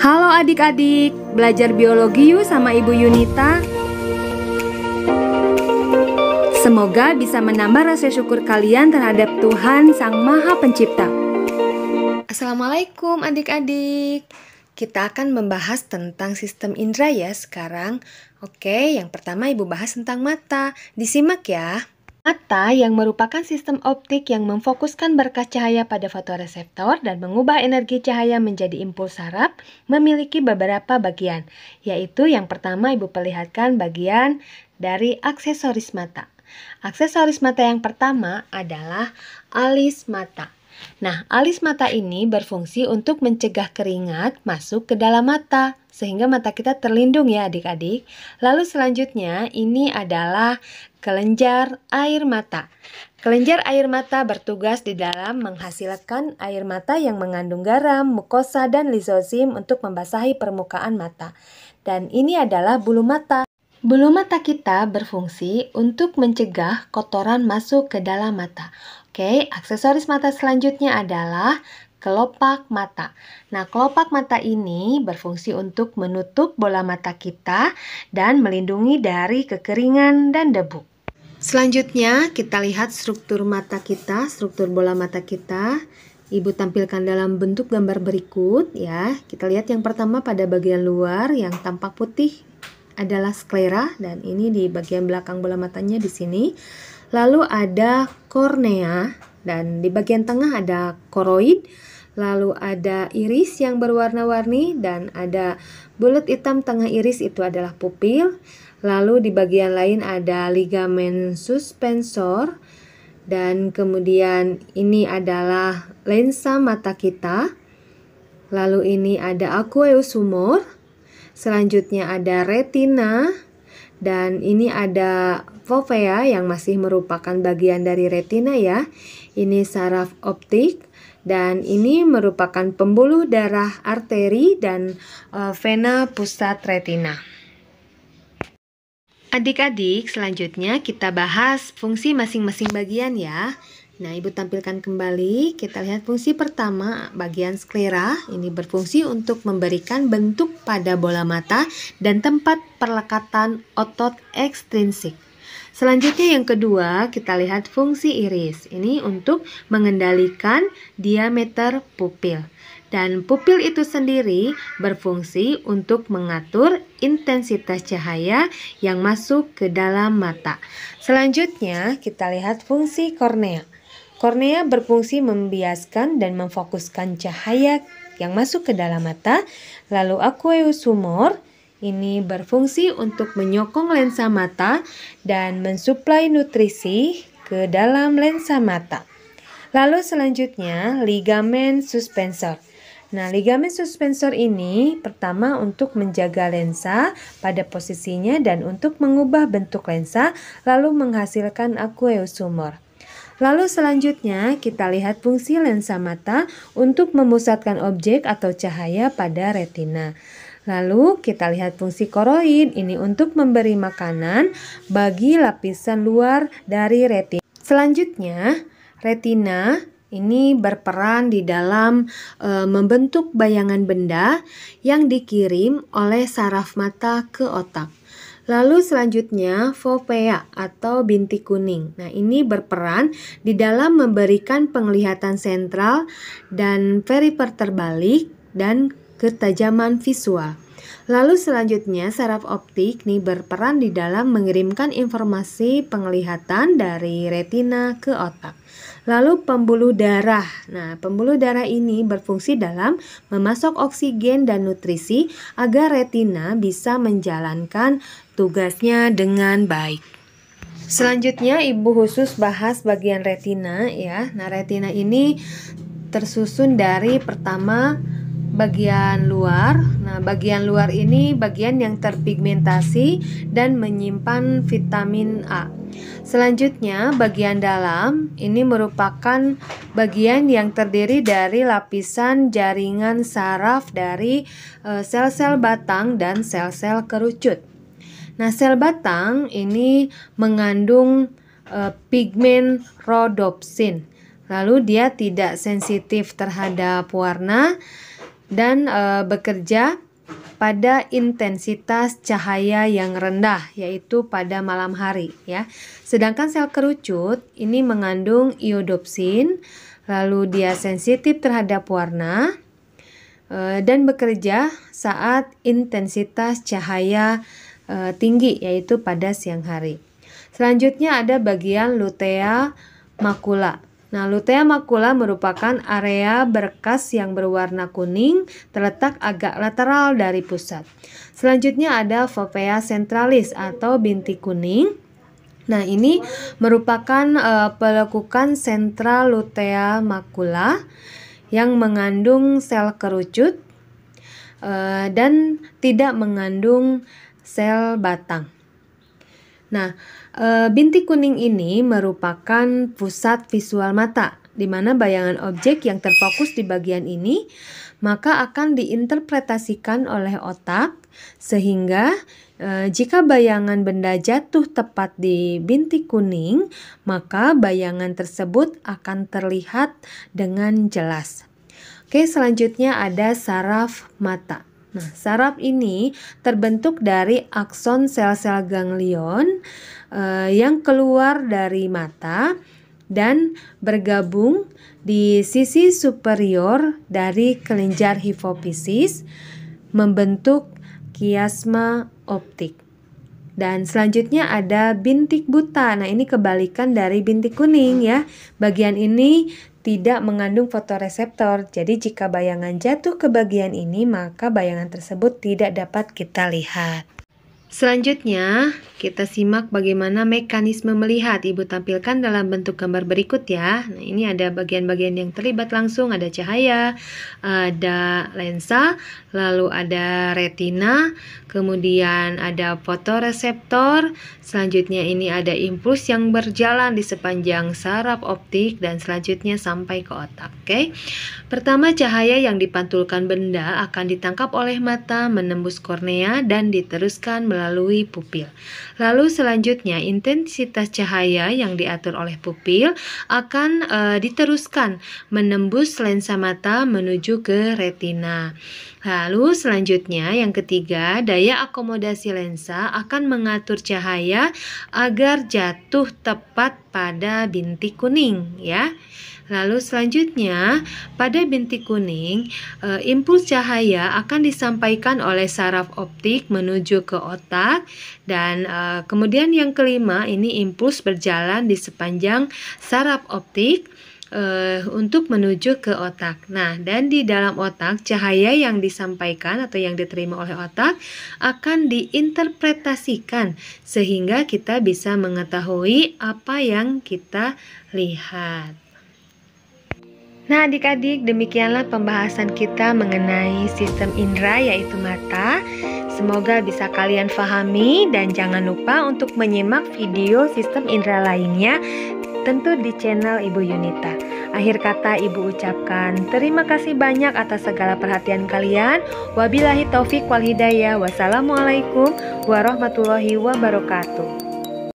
Halo adik-adik, belajar biologi yuk sama Ibu Yunita. Semoga bisa menambah rasa syukur kalian terhadap Tuhan Sang Maha Pencipta. Assalamualaikum adik-adik. Kita akan membahas tentang sistem indera ya sekarang. Oke, yang pertama Ibu bahas tentang mata. Disimak ya. Mata yang merupakan sistem optik yang memfokuskan berkas cahaya pada fotoreseptor dan mengubah energi cahaya menjadi impuls saraf memiliki beberapa bagian, yaitu yang pertama Ibu perlihatkan bagian dari aksesoris mata. Aksesoris mata yang pertama adalah alis mata. Nah, alis mata ini berfungsi untuk mencegah keringat masuk ke dalam mata, sehingga mata kita terlindung ya adik-adik. Lalu selanjutnya ini adalah kelenjar air mata. Kelenjar air mata bertugas di dalam menghasilkan air mata yang mengandung garam, mukosa, dan lisosim untuk membasahi permukaan mata. Dan ini adalah bulu mata. Bulu mata kita berfungsi untuk mencegah kotoran masuk ke dalam mata. Oke, aksesoris mata selanjutnya adalah kelopak mata. Nah, kelopak mata ini berfungsi untuk menutup bola mata kita dan melindungi dari kekeringan dan debu. Selanjutnya, kita lihat struktur mata kita, struktur bola mata kita. Ibu tampilkan dalam bentuk gambar berikut ya. Kita lihat yang pertama pada bagian luar yang tampak putih adalah sklera dan ini di bagian belakang bola matanya di sini. Lalu ada kornea dan di bagian tengah ada koroid. Lalu ada iris yang berwarna-warni dan ada bulat hitam tengah iris, itu adalah pupil. Lalu di bagian lain ada ligamen suspensor dan kemudian ini adalah lensa mata kita. Lalu ini ada aqueous humor. Selanjutnya ada retina dan ini ada fovea yang masih merupakan bagian dari retina ya. Ini saraf optik dan ini merupakan pembuluh darah arteri dan vena pusat retina. Adik-adik, selanjutnya kita bahas fungsi masing-masing bagian ya. Nah, Ibu tampilkan kembali, kita lihat fungsi pertama bagian sklera. Ini berfungsi untuk memberikan bentuk pada bola mata dan tempat perlekatan otot ekstrinsik. Selanjutnya yang kedua, kita lihat fungsi iris. Ini untuk mengendalikan diameter pupil. Dan pupil itu sendiri berfungsi untuk mengatur intensitas cahaya yang masuk ke dalam mata. Selanjutnya kita lihat fungsi kornea. Kornea berfungsi membiaskan dan memfokuskan cahaya yang masuk ke dalam mata. Lalu aqueous humor ini berfungsi untuk menyokong lensa mata dan mensuplai nutrisi ke dalam lensa mata. Lalu selanjutnya ligamen suspensor. Nah, ligamen suspensor ini pertama untuk menjaga lensa pada posisinya dan untuk mengubah bentuk lensa lalu menghasilkan aqueous humor. Lalu selanjutnya kita lihat fungsi lensa mata untuk memusatkan objek atau cahaya pada retina. Lalu kita lihat fungsi koroid ini untuk memberi makanan bagi lapisan luar dari retina. Selanjutnya retina ini berperan di dalam membentuk bayangan benda yang dikirim oleh saraf mata ke otak. Lalu selanjutnya fovea atau bintik kuning. Nah, ini berperan di dalam memberikan penglihatan sentral dan perifer terbalik dan ketajaman visual. Lalu selanjutnya saraf optik nih berperan di dalam mengirimkan informasi penglihatan dari retina ke otak. Lalu pembuluh darah. Nah, pembuluh darah ini berfungsi dalam memasok oksigen dan nutrisi agar retina bisa menjalankan tugasnya dengan baik. Selanjutnya Ibu khusus bahas bagian retina ya. Nah, retina ini tersusun dari pertama bagian luar. Nah, bagian luar ini bagian yang terpigmentasi dan menyimpan vitamin A. Selanjutnya, bagian dalam ini merupakan bagian yang terdiri dari lapisan jaringan saraf dari sel-sel batang dan sel-sel kerucut. Nah, sel batang ini mengandung pigmen rhodopsin. Lalu dia tidak sensitif terhadap warna. dan bekerja pada intensitas cahaya yang rendah, yaitu pada malam hari ya. Sedangkan sel kerucut ini mengandung iodopsin, lalu dia sensitif terhadap warna dan bekerja saat intensitas cahaya tinggi, yaitu pada siang hari. Selanjutnya ada bagian lutea macula. Nah, lutea macula merupakan area berkas yang berwarna kuning terletak agak lateral dari pusat. Selanjutnya ada fovea centralis atau bintik kuning. Nah, ini merupakan pelekukan sentral lutea macula yang mengandung sel kerucut dan tidak mengandung sel batang. Nah, bintik kuning ini merupakan pusat visual mata, di mana bayangan objek yang terfokus di bagian ini maka akan diinterpretasikan oleh otak, sehingga jika bayangan benda jatuh tepat di bintik kuning, maka bayangan tersebut akan terlihat dengan jelas. Oke, selanjutnya ada saraf mata. Nah, saraf ini terbentuk dari akson sel-sel ganglion yang keluar dari mata dan bergabung di sisi superior dari kelenjar hipofisis membentuk kiasma optik. Dan selanjutnya ada bintik buta. Nah, ini kebalikan dari bintik kuning ya. Bagian ini tidak mengandung fotoreseptor. Jadi jika bayangan jatuh ke bagian ini, maka bayangan tersebut tidak dapat kita lihat. Selanjutnya, kita simak bagaimana mekanisme melihat. Ibu tampilkan dalam bentuk gambar berikut ya. Nah, ini ada bagian-bagian yang terlibat langsung, ada cahaya, ada lensa, lalu ada retina, kemudian ada fotoreseptor, selanjutnya ini ada impuls yang berjalan di sepanjang saraf optik, dan selanjutnya sampai ke otak. Oke. Pertama, cahaya yang dipantulkan benda akan ditangkap oleh mata, menembus kornea, dan diteruskan melalui pupil. Lalu selanjutnya intensitas cahaya yang diatur oleh pupil akan diteruskan menembus lensa mata menuju ke retina. Lalu selanjutnya yang ketiga, daya akomodasi lensa akan mengatur cahaya agar jatuh tepat pada bintik kuning ya. Lalu selanjutnya pada bintik kuning, impuls cahaya akan disampaikan oleh saraf optik menuju ke otak, dan kemudian yang kelima ini impuls berjalan di sepanjang saraf optik untuk menuju ke otak. Nah, dan di dalam otak cahaya yang disampaikan atau yang diterima oleh otak akan diinterpretasikan sehingga kita bisa mengetahui apa yang kita lihat. Nah, adik-adik, demikianlah pembahasan kita mengenai sistem indera yaitu mata. Semoga bisa kalian pahami dan jangan lupa untuk menyimak video sistem indera lainnya tentu di channel Ibu Yunita. Akhir kata Ibu ucapkan terima kasih banyak atas segala perhatian kalian. Wabillahi taufik wal hidayah. Wassalamualaikum warahmatullahi wabarakatuh.